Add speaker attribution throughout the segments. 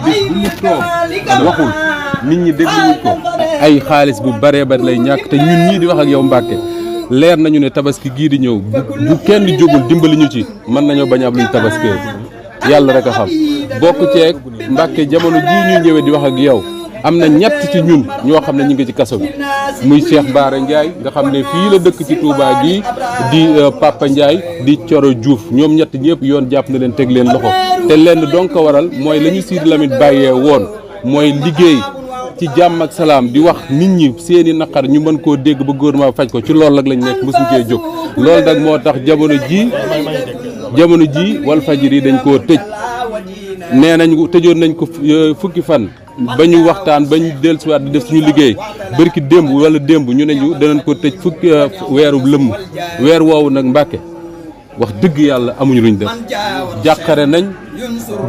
Speaker 1: bis bu mu toog waxul nit ñi dégluwuñ ko ay xaalis bu baree bari lay ñàkk te ñun ñii di wax ak yow Mbàkke leer nañu ne tabaski gii di ñëw bu kenn jógul dimbali ñu ci mën nañoo bañ a am luñ tabaskee yàlla rek a xam bokk ceeg Mbàkke jamono jii ñuy ñëwee di wax ak yow am na ñett ci ñun ñoo xam ne ñu ngi ci kaso bi muy Cheikh Bara Ndiaye nga xam ne fii la dëkk ci Touba gi di Papa Ndiaye di Coro Diouf ñoom ñett ñëpp yoon jàpp na leen teg leen loxo te lenn donc ko waral mooy la ñu Sidy Lamine bàyyee woon mooy liggéey ci jàmm ak salaam di wax nit ñi seeni naqar ñu mën koo dégg ba gouvernement faj ko ci loolu nag lañ nekk mosuñ cee jóg loolu nag moo tax jamono ji Walfadjri dañ koo tëj nee nañ tëjoon nañ ko fukki fan ba ñu waxtaan ba ñu dellusiwaat di def suñu liggéey bërki démb wala démb ñu ne ñu danañ ko tëj fukki weeru lëmm weer woowu nag Mbàkke wax dëgg yàlla amuñu luñ def jàqare nañ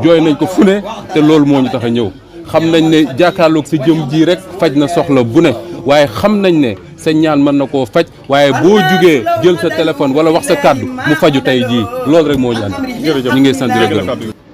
Speaker 1: jooy nañ ko fu ne te loolu moo ñu tax a ñëw xam nañ ne jàkkaarloog sa jëm ji rek faj na soxla bu ne waaye xam nañ ne sa ñaan mën na koo faj waaye boo jugee jël sa téléphone wala wax sa kàddu mu faju tey jii loolu rek moo ñu ànd ñu ngi sant rek